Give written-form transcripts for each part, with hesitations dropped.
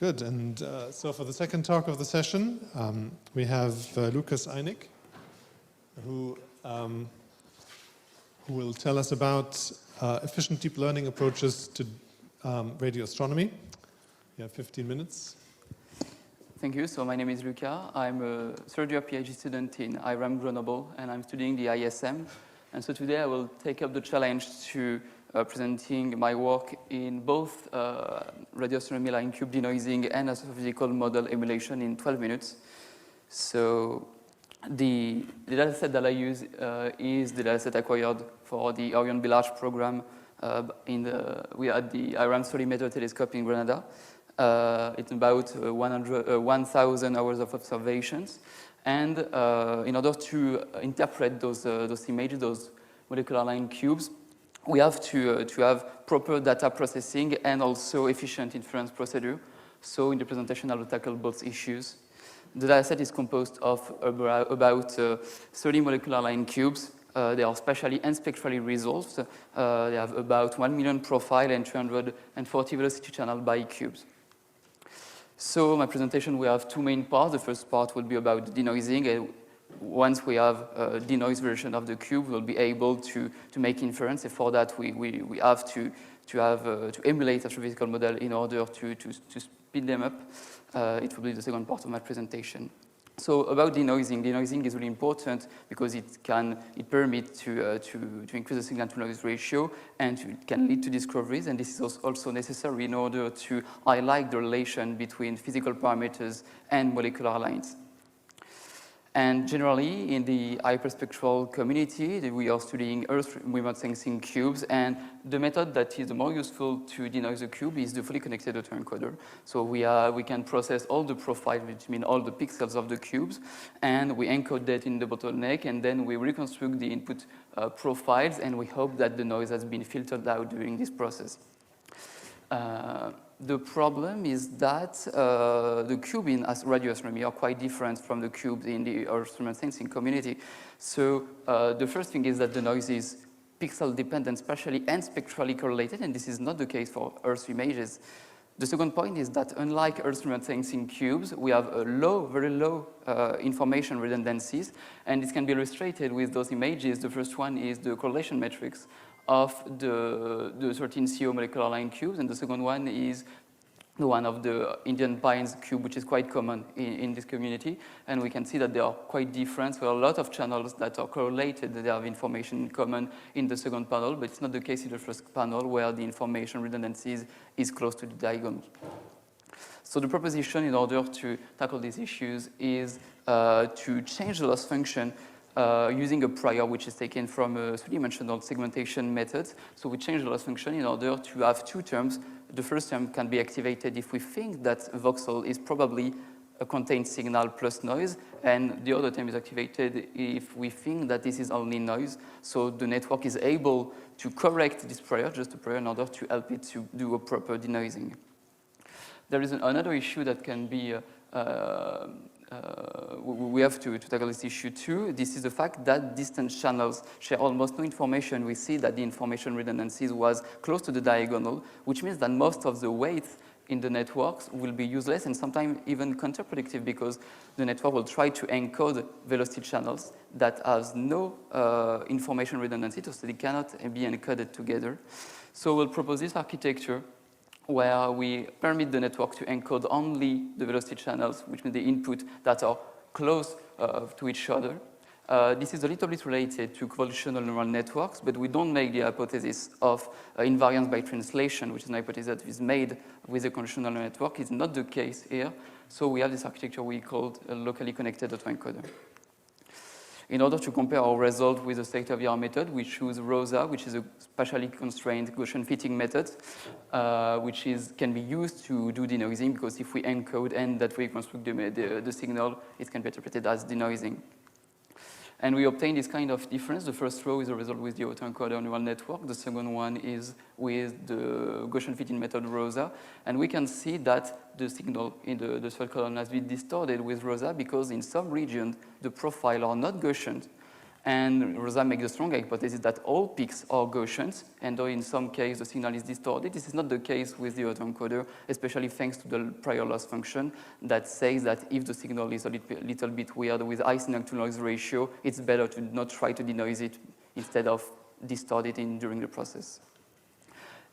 Good, and so for the second talk of the session, we have Lucas Einig, who will tell us about efficient deep learning approaches to radioastronomy. You have 15 minutes. Thank you. So my name is Luca. I'm a third-year PhD student in IRAM Grenoble, and I'm studying the ISM. And so today I will take up the challenge to presenting my work in both radioastronomy line cube denoising and astrophysical model emulation in 12 minutes. So the dataset that I use is the dataset acquired for the Orion Large program we had the IRAM 30 meter telescope in Granada. It's about 1,000 hours of observations. And in order to interpret those images, those molecular line cubes, we have to have proper data processing and also efficient inference procedure. So in the presentation, I will tackle both issues. The dataset is composed of about 30 molecular line cubes. They are spatially and spectrally resolved. They have about 1 million profile and 240 velocity channel by cubes. So my presentation, we have two main parts. The first part will be about denoising. And once we have a denoised version of the cube, we'll be able to make inference. And for that, we have to emulate astrophysical model in order to speed them up. It will be the second part of my presentation. So about denoising is really important because it permits to increase the signal-to-noise ratio, and it can lead to discoveries. And this is also necessary in order to highlight the relation between physical parameters and molecular lines. And generally, in the hyperspectral community, we are studying Earth remote sensing cubes, and the method that is the more useful to denoise a cube is the fully connected autoencoder. So we can process all the profiles, which mean all the pixels of the cubes, and we encode that in the bottleneck, and then we reconstruct the input profiles, and we hope that the noise has been filtered out during this process. The problem is that the cube in radioastronomy are quite different from the cubes in the Earth remote sensing community. So the first thing is that the noise is pixel dependent, spatially and spectrally correlated, and this is not the case for Earth images. The second point is that unlike Earth remote sensing cubes, we have a very low information redundancies, and this can be illustrated with those images. The first one is the correlation matrix of the 13 CO molecular line cubes, and the second one is the one of the Indian pines cube, which is quite common in this community. And we can see that they are quite different. So a lot of channels that are correlated, they have information in common in the second panel, but it's not the case in the first panel where the information redundancies is close to the diagonal. So the proposition in order to tackle these issues is to change the loss function using a prior which is taken from a three-dimensional segmentation method. So we change the loss function in order to have two terms. The first term can be activated if we think that voxel is probably a contained signal plus noise, and the other term is activated if we think that this is only noise. So the network is able to correct this prior, just a prior, in order to help it to do a proper denoising. There is another issue that can be we have to tackle this issue too. This is the fact that distant channels share almost no information. We see that the information redundancies was close to the diagonal, which means that most of the weight in the networks will be useless and sometimes even counterproductive, because the network will try to encode velocity channels that has no information redundancy, so they cannot be encoded together. So we'll propose this architecture where we permit the network to encode only the velocity channels, which means the input that are close to each other. This is a little bit related to convolutional neural networks, but we don't make the hypothesis of invariance by translation, which is an hypothesis that is made with a convolutional neural network. It's not the case here. So we have this architecture we called a locally connected autoencoder. In order to compare our result with the state-of-the-art method, we choose ROHSA, which is a spatially constrained Gaussian fitting method, which can be used to do denoising, because if we encode and that we construct the signal, it can be interpreted as denoising. And we obtain this kind of difference. The first row is a result with the autoencoder neural network. The second one is with the Gaussian fitting method ROHSA. And we can see that the signal in the third column has been distorted with ROHSA because in some regions the profile are not Gaussian. And ROHSA makes the strong hypothesis that all peaks are Gaussians, and though in some cases the signal is distorted, this is not the case with the autoencoder, especially thanks to the prior loss function that says that if the signal is a little bit weird with high signal-to-noise ratio, it's better to not try to denoise it instead of distort it during the process.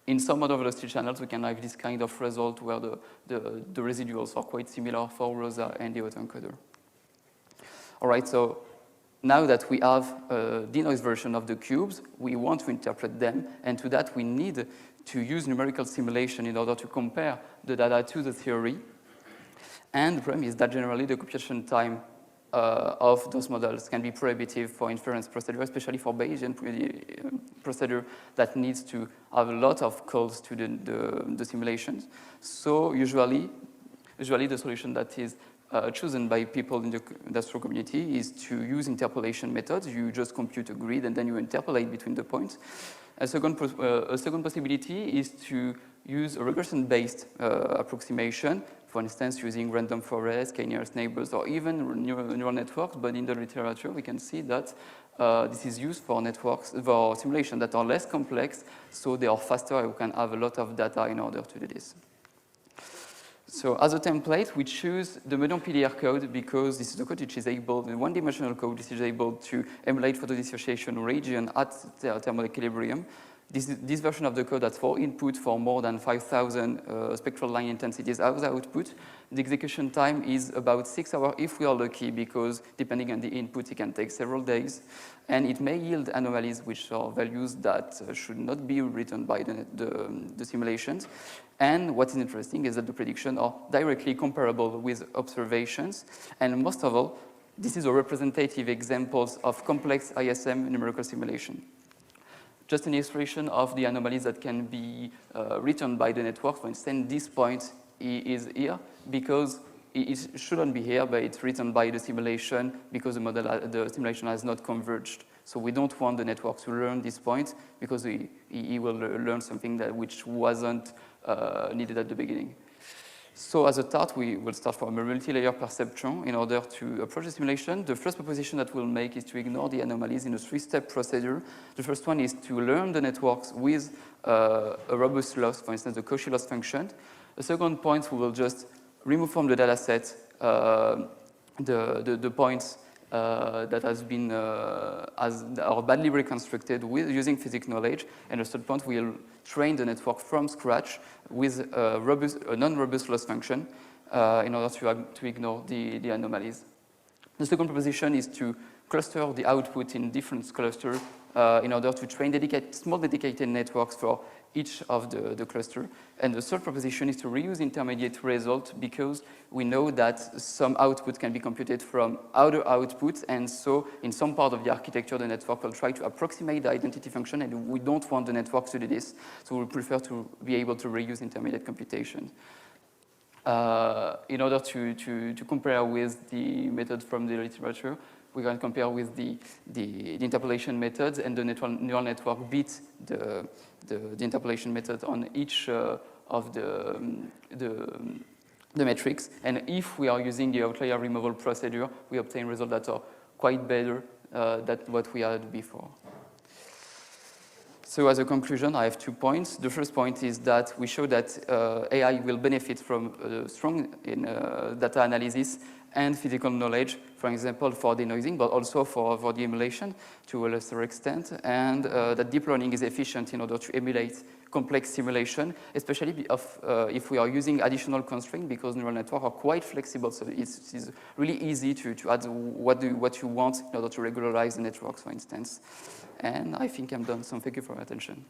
In some other velocity channels, we can have this kind of result where the residuals are quite similar for ROHSA and the autoencoder. All right, so now that we have a denoise version of the cubes, we want to interpret them, and to that we need to use numerical simulation in order to compare the data to the theory. And the problem is that generally the computation time of those models can be prohibitive for inference procedure, especially for Bayesian procedure that needs to have a lot of calls to the simulations. So usually the solution that is chosen by people in the industrial community is to use interpolation methods. You just compute a grid and then you interpolate between the points. A second possibility is to use a regression-based approximation, for instance, using random forests, k-nearest neighbors, or even neural networks. But in the literature, we can see that this is used for networks, for simulations that are less complex, so they are faster and we can have a lot of data in order to do this. So as a template, we choose the Meudon PDR code because this is a code which is able, the one-dimensional code, which is able to emulate photodissociation region at thermal equilibrium. This version of the code has 4 input for more than 5,000 spectral line intensities as output. The execution time is about 6 hours if we are lucky, because depending on the input, it can take several days. And it may yield anomalies, which are values that should not be written by the simulations. And what is interesting is that the predictions are directly comparable with observations. And most of all, this is a representative examples of complex ISM numerical simulation. Just an illustration of the anomalies that can be written by the network. For instance, this point is here because it shouldn't be here, but it's written by the simulation because the simulation has not converged. So we don't want the network to learn this point because he will learn something which wasn't needed at the beginning. So as a start, we will start from a multi-layer perceptron in order to approach the simulation. The first proposition that we'll make is to ignore the anomalies in a 3-step procedure. The first one is to learn the networks with a robust loss, for instance, the Cauchy loss function. The second point, we will just remove from the data set the points that has been are badly reconstructed using physics knowledge. And the third point, we'll train the network from scratch with a non-robust loss function in order to ignore the anomalies. The second proposition is to cluster the output in different clusters in order to train small dedicated networks for each of the cluster. And the third proposition is to reuse intermediate result because we know that some output can be computed from other outputs, and so in some part of the architecture, the network will try to approximate the identity function, and we don't want the network to do this, so we prefer to be able to reuse intermediate computation. In order to compare with the method from the literature, we're going to compare with the interpolation methods, and the neural network beats the interpolation method on each of the metrics. And if we are using the outlier removal procedure, we obtain results that are quite better than what we had before. So as a conclusion, I have 2 points. The first point is that we show that AI will benefit from strong data analysis and physical knowledge, for example, for denoising, but also for the emulation to a lesser extent, and that deep learning is efficient in order to emulate complex simulation, especially if we are using additional constraints, because neural networks are quite flexible, so it's really easy to add what you want in order to regularize the networks, for instance. And I think I'm done, so thank you for your attention.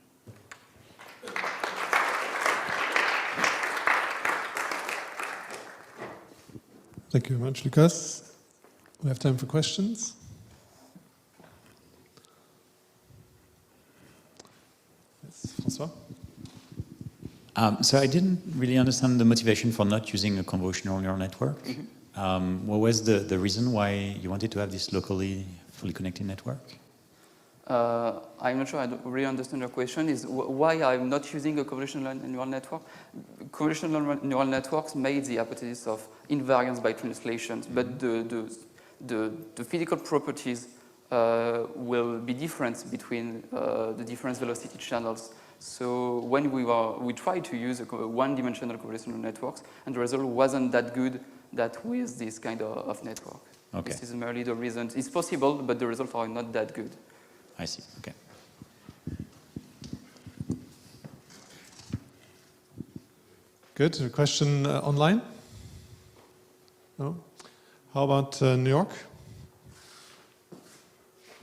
Thank you very much, Lucas. We have time for questions. Yes, François? So I didn't really understand the motivation for not using a convolutional neural network. Mm-hmm. What was the reason why you wanted to have this locally fully connected network? I'm not sure I don't really understand your question. Is why I'm not using a convolutional neural network? Convolutional neural networks made the hypothesis of invariance by translations, but the physical properties will be different between the different velocity channels. So when we tried to use one-dimensional convolutional networks, and the result wasn't that good that with this kind of network. Okay. This is merely the reason. It's possible, but the results are not that good. I see. Okay. Good. A question online? No? How about New York?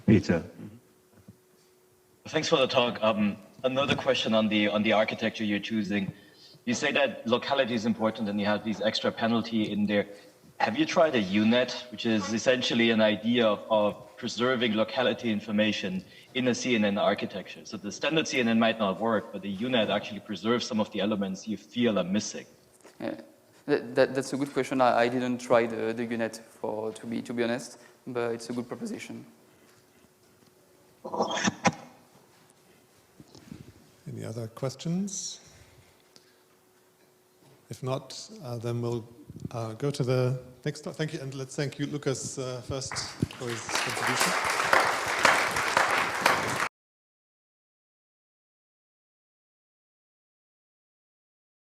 Peter. Thanks for the talk. Another question on the architecture you're choosing. You say that locality is important and you have these extra penalty in there. Have you tried a UNet, which is essentially an idea of preserving locality information in a CNN architecture? So the standard CNN might not work, but the UNet actually preserves some of the elements you feel are missing. That's a good question. I didn't try the UNet to be honest, but it's a good proposition. Any other questions? If not, then we'll go to the next talk. Thank you, and let's thank you, Lucas, first for his contribution.